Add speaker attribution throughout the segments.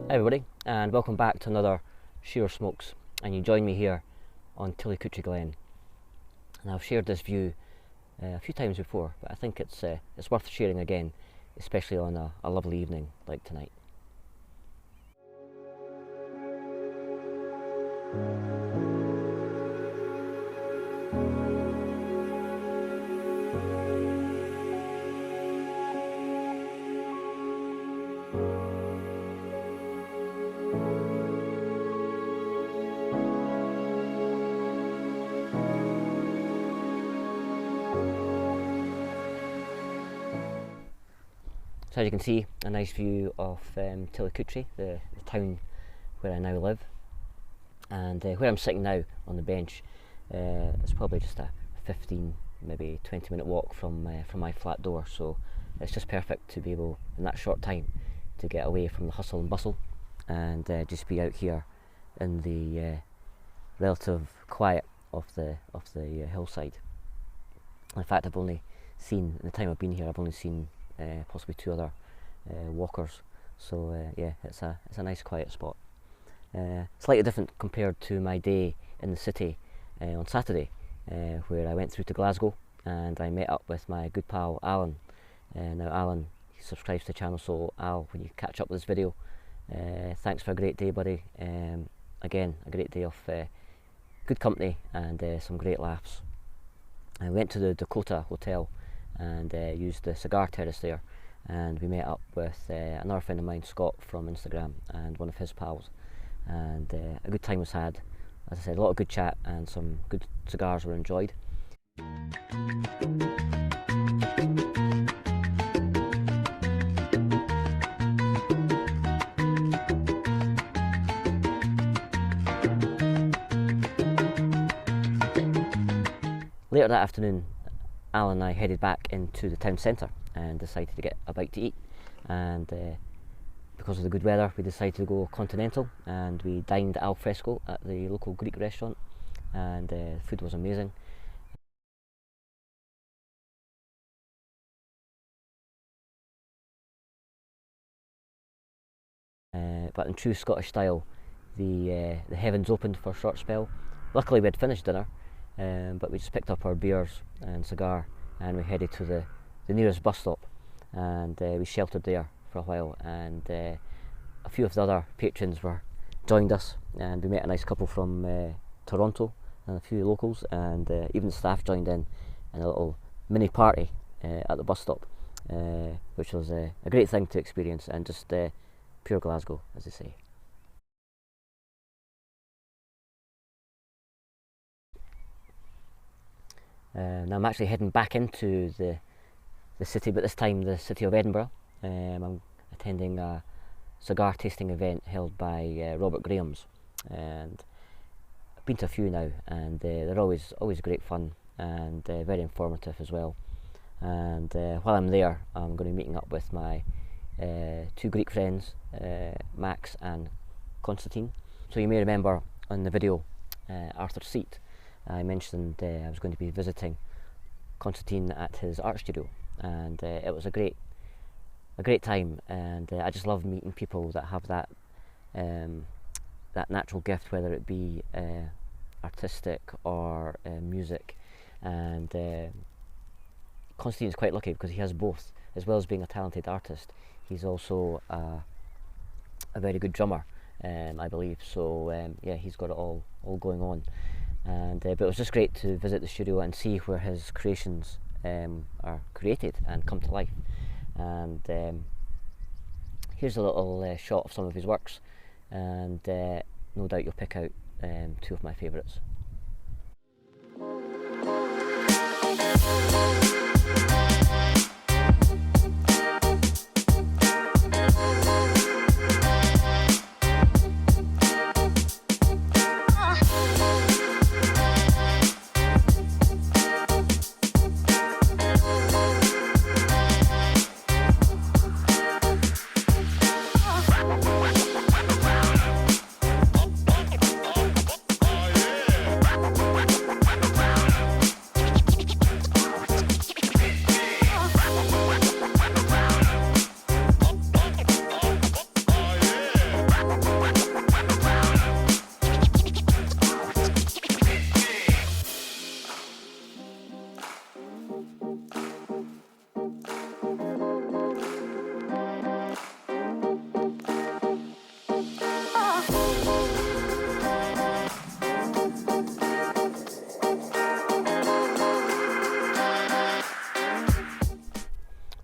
Speaker 1: Hi everybody, and welcome back to another Shearer Smokes, and you join me here on Tillicoultry Glen. And I've shared this view a few times before, but I think it's worth sharing again, especially on a lovely evening like tonight. So as you can see, a nice view of Tillicoultry, the town where I now live, and where I'm sitting now on the bench is probably just a 15, maybe 20 minute walk from my flat door, so it's just perfect to be able in that short time to get away from the hustle and bustle and just be out here in the relative quiet of the hillside. In fact, I've only seen, in the time I've been here, I've only seen possibly two other walkers, so yeah, it's a nice quiet spot. Slightly different compared to my day in the city on Saturday, where I went through to Glasgow and I met up with my good pal Alan. Now Alan, he subscribes to the channel, so Al, when you catch up with this video, thanks for a great day, buddy. Again, a great day of good company and some great laughs. I went to the Dakota Hotel and used the cigar terrace there, and we met up with another friend of mine, Scott, from Instagram, and one of his pals, and a good time was had. As I said, a lot of good chat and some good cigars were enjoyed. Later that afternoon, Al and I headed back into the town centre and decided to get a bite to eat, and because of the good weather we decided to go continental, and we dined al fresco at the local Greek restaurant, and the food was amazing. But in true Scottish style, the heavens opened for a short spell. Luckily we had finished dinner, but we just picked up our beers and cigar and we headed to the nearest bus stop, and we sheltered there for a while, and a few of the other patrons joined us, and we met a nice couple from Toronto and a few locals, and even the staff joined in a little mini party at the bus stop, which was a great thing to experience, and just pure Glasgow, as they say. Now I'm actually heading back into the city, but this time the city of Edinburgh. I'm attending a cigar tasting event held by Robert Graham's, and I've been to a few now, and they're always great fun and very informative as well. And while I'm there, I'm going to be meeting up with my two Greek friends, Max and Constantine. So you may remember on the video Arthur's Seat, I mentioned I was going to be visiting Constantine at his art studio, and it was a great time, and I just love meeting people that have that natural gift, whether it be artistic or music. And Constantine's quite lucky because he has both, as well as being a talented artist. He's also a very good drummer, I believe. So yeah, he's got it all going on. And but it was just great to visit the studio and see where his creations are created and come to life. And here's a little shot of some of his works, and no doubt you'll pick out two of my favourites.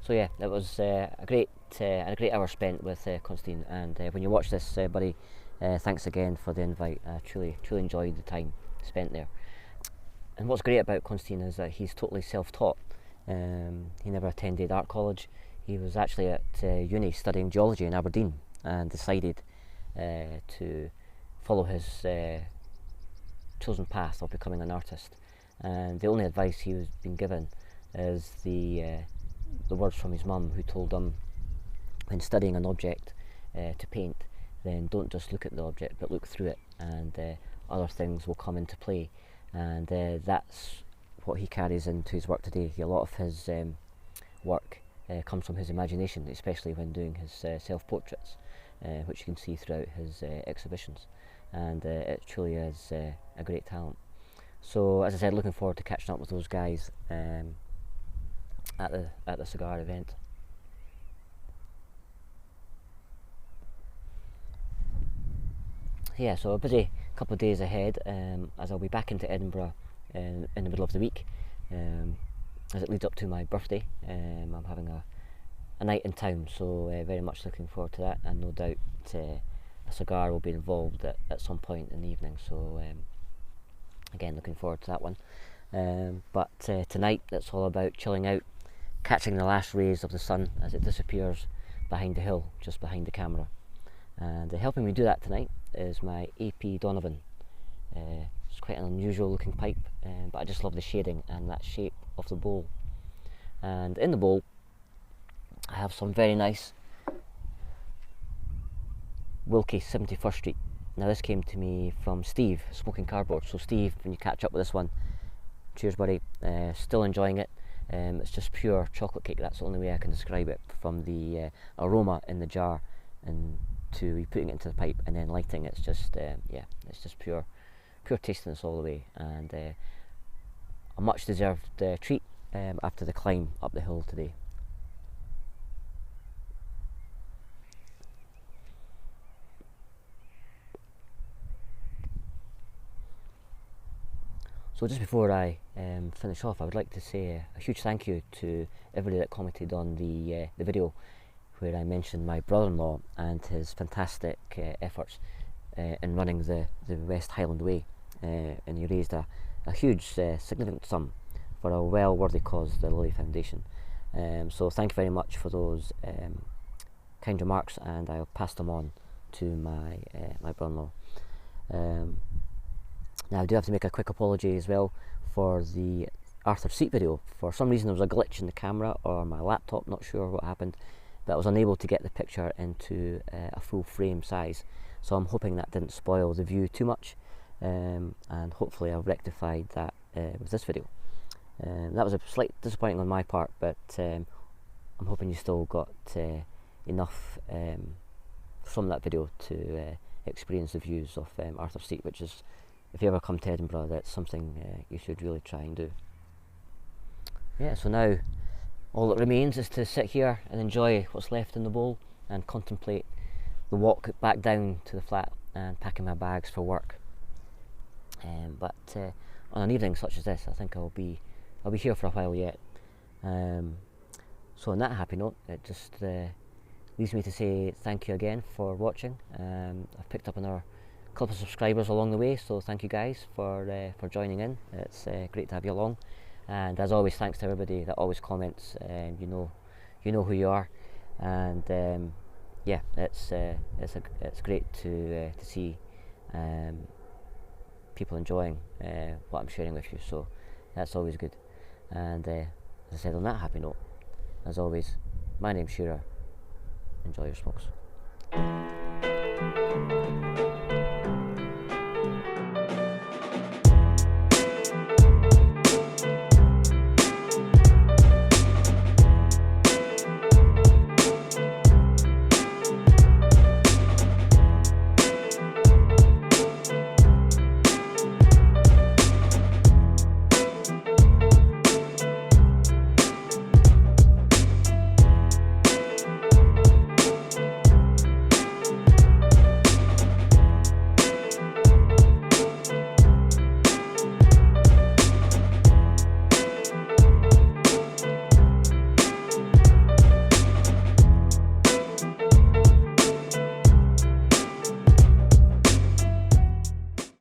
Speaker 1: So yeah, it was a great hour spent with Constantine, and when you watch this, buddy, thanks again for the invite. I truly enjoyed the time spent there. And what's great about Constantine is that he's totally self-taught. He never attended art college. He was actually at uni studying geology in Aberdeen, and decided to follow his chosen path of becoming an artist. And the only advice he was been given is the words from his mum, who told him, when studying an object to paint, then don't just look at the object but look through it, and other things will come into play. And that's what he carries into his work today. A lot of his work comes from his imagination, especially when doing his self-portraits, which you can see throughout his exhibitions, and it truly is a great talent. So as I said, looking forward to catching up with those guys at the cigar event. Yeah, so a busy couple of days ahead, as I'll be back into Edinburgh in the middle of the week, as it leads up to my birthday. I'm having a night in town, so very much looking forward to that, and no doubt a cigar will be involved at some point in the evening, so again, looking forward to that one. But tonight it's all about chilling out, catching the last rays of the sun as it disappears behind the hill, just behind the camera. And helping me do that tonight is my AP Donovan. It's quite an unusual looking pipe, but I just love the shading and that shape of the bowl. And in the bowl I have some very nice Wilkie 71st Street. Now this came to me from Steve, Smoking Cardboard. So Steve, when you catch up with this one, cheers buddy. Still enjoying it. It's just pure chocolate cake. That's the only way I can describe it, from the aroma in the jar and to putting it into the pipe and then lighting. It's just yeah, it's just pure tastiness all the way, and a much deserved treat after the climb up the hill today. So just before I finish off, I would like to say a huge thank you to everybody that commented on the video where I mentioned my brother-in-law and his fantastic efforts in running the West Highland Way, and he raised a huge significant sum for a well-worthy cause, the Lily Foundation. So thank you very much for those kind remarks, and I'll pass them on to my brother-in-law. Now I do have to make a quick apology as well for the Arthur seat video. For some reason there was a glitch in the camera or my laptop, not sure what happened, but I was unable to get the picture into a full frame size. So I'm hoping that didn't spoil the view too much, and hopefully I've rectified that with this video. That was a slight disappointing on my part, but I'm hoping you still got enough from that video to experience the views of Arthur's Seat, which is, if you ever come to Edinburgh, that's something you should really try and do. Yeah, so now all that remains is to sit here and enjoy what's left in the bowl and contemplate the walk back down to the flat and packing my bags for work. But on an evening such as this, I think I'll be here for a while yet. So on that happy note, it just leaves me to say thank you again for watching. I've picked up another couple of subscribers along the way, so thank you guys for joining in. It's great to have you along, and as always, thanks to everybody that always comments. You know who you are, and yeah, it's great to see people enjoying what I'm sharing with you. So that's always good. And as I said, on that happy note, as always, my name's Shearer. Enjoy your smokes.